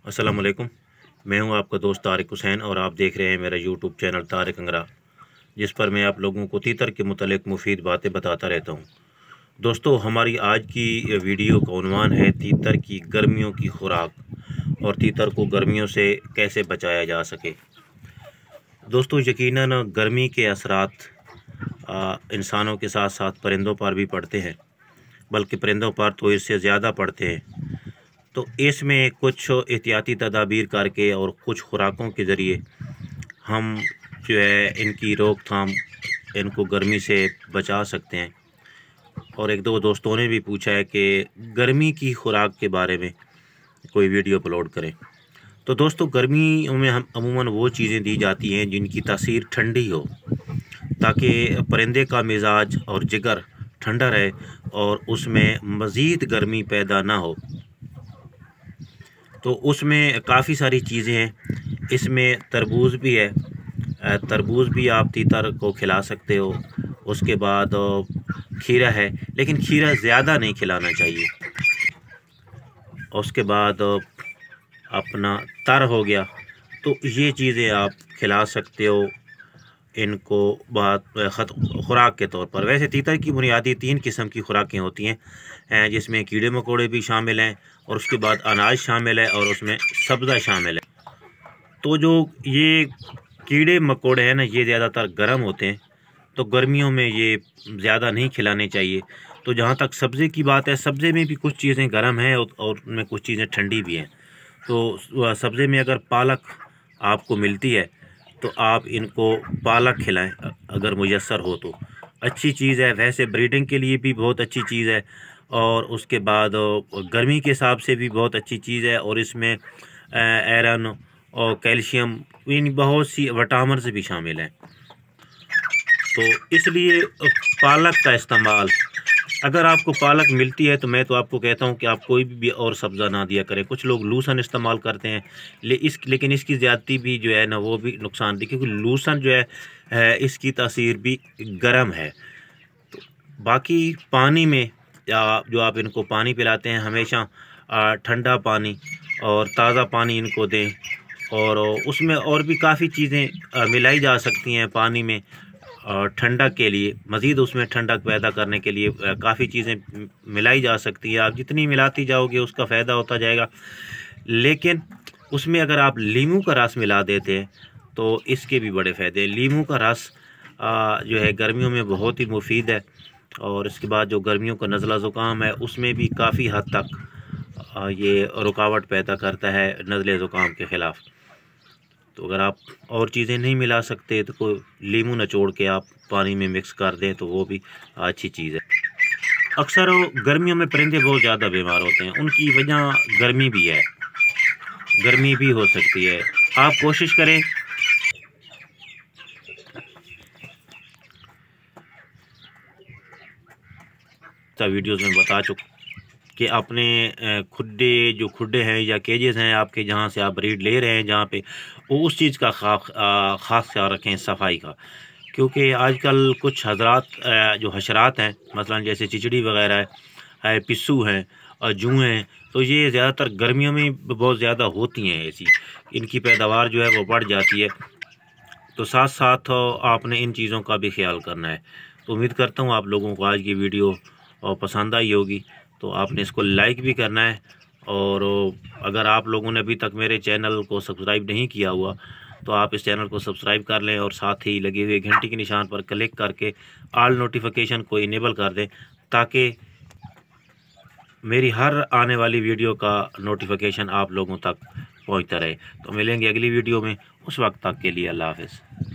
अस्सलाम वालेकुम। मैं हूं आपका दोस्त तारिक हुसैन और आप देख रहे हैं मेरा यूट्यूब चैनल तारिक अंगरा, जिस पर मैं आप लोगों को तीतर के मुतालिक मुफीद बातें बताता रहता हूं। दोस्तों, हमारी आज की वीडियो का उन्वान है तीतर की गर्मियों की खुराक और तीतर को गर्मियों से कैसे बचाया जा सके। दोस्तों, यकीनन गर्मी के असरात इंसानों के साथ साथ परिंदों पर भी पड़ते हैं, बल्कि परिंदों पर तो इससे ज़्यादा पड़ते हैं। तो इसमें कुछ एहतियाती तदाबीर करके और कुछ खुराकों के ज़रिए हम जो है इनकी रोकथाम, इनको गर्मी से बचा सकते हैं। और एक दो दोस्तों ने भी पूछा है कि गर्मी की खुराक के बारे में कोई वीडियो अपलोड करें। तो दोस्तों, गर्मी में हम अमूमन वो चीज़ें दी जाती हैं जिनकी तासीर ठंडी हो, ताकि परिंदे का मिजाज और जिगर ठंडा रहे और उसमें मज़ीद गर्मी पैदा ना हो। तो उसमें काफ़ी सारी चीज़ें हैं। इसमें तरबूज भी है, तरबूज भी आप तीतर को खिला सकते हो। उसके बाद खीरा है, लेकिन खीरा ज़्यादा नहीं खिलाना चाहिए। उसके बाद अपना तर हो गया, तो ये चीज़ें आप खिला सकते हो इनको खुराक के तौर पर। वैसे तीतर की बुनियादी 3 किस्म की खुराकें होती हैं, जिसमें कीड़े मकोड़े भी शामिल हैं और उसके बाद अनाज शामिल है और उसमें सब्ज़ा शामिल है। तो जो ये कीड़े मकोड़े हैं ना, ये ज़्यादातर गर्म होते हैं, तो गर्मियों में ये ज़्यादा नहीं खिलाने चाहिए। तो जहाँ तक सब्ज़े की बात है, सब्ज़े में भी कुछ चीज़ें गर्म हैं और उनमें कुछ चीज़ें ठंडी भी हैं। तो सब्ज़े में अगर पालक आपको मिलती है तो आप इनको पालक खिलाएं, अगर मुयस्सर हो तो अच्छी चीज़ है। वैसे ब्रीडिंग के लिए भी बहुत अच्छी चीज़ है और उसके बाद गर्मी के हिसाब से भी बहुत अच्छी चीज़ है। और इसमें आयरन और कैल्शियम, इन बहुत सी विटामिन्स भी शामिल हैं। तो इसलिए पालक का इस्तेमाल, अगर आपको पालक मिलती है तो मैं तो आपको कहता हूं कि आप कोई भी और सब्ज़ा ना दिया करें। कुछ लोग लूसन इस्तेमाल करते हैं, लेकिन इसकी ज़्यादती भी जो है ना, वो भी नुकसान दी, क्योंकि लूसन जो है इसकी तासीर भी गर्म है। तो बाकी पानी में, या जो आप इनको पानी पिलाते हैं, हमेशा ठंडा पानी और ताज़ा पानी इनको दें। और उसमें और भी काफ़ी चीज़ें मिलाई जा सकती हैं पानी में ठंडक के लिए, मज़ीद उसमें ठंडक पैदा करने के लिए काफ़ी चीज़ें मिलाई जा सकती है। आप जितनी मिलाती जाओगे उसका फ़ायदा होता जाएगा। लेकिन उसमें अगर आप लीमू का रस मिला देते हैं तो इसके भी बड़े फ़ायदे हैं। लीमू का रस जो है गर्मियों में बहुत ही मुफीद है। और इसके बाद जो गर्मियों का नज़ला ज़ुकाम है, उसमें भी काफ़ी हद तक ये रुकावट पैदा करता है नज़ले ज़ुकाम के ख़िलाफ़। तो अगर आप और चीज़ें नहीं मिला सकते तो कोई लीमू निचोड़ के आप पानी में मिक्स कर दें तो वो भी अच्छी चीज़ है। अक्सर गर्मियों में परिंदे बहुत ज़्यादा बीमार होते हैं, उनकी वजह गर्मी भी है, गर्मी भी हो सकती है। आप कोशिश करें वीडियोस में बता चुका कि अपने खुडे हैं या केजेस हैं आपके, जहाँ से आप ब्रीड ले रहे हैं, जहाँ पे वो उस चीज़ का ख़ास ख्याल रखें, सफाई का। क्योंकि आजकल कुछ हजरात जो हशरात हैं, मसलन जैसे चिचड़ी वगैरह है, पिस्सू हैं और जुएँ हैं, तो ये ज़्यादातर गर्मियों में बहुत ज़्यादा होती हैं। ऐसी इनकी पैदावार जो है वो बढ़ जाती है। तो साथ साथ आपने इन चीज़ों का भी ख्याल करना है। तो उम्मीद करता हूँ आप लोगों को आज की वीडियो पसंद आई होगी। तो आपने इसको लाइक भी करना है। और अगर आप लोगों ने अभी तक मेरे चैनल को सब्सक्राइब नहीं किया हुआ तो आप इस चैनल को सब्सक्राइब कर लें और साथ ही लगे हुए घंटी के निशान पर क्लिक करके ऑल नोटिफिकेशन को इनेबल कर दें, ताकि मेरी हर आने वाली वीडियो का नोटिफिकेशन आप लोगों तक पहुंचता रहे। तो मिलेंगे अगली वीडियो में, उस वक्त तक के लिए अल्लाह हाफ़िज़।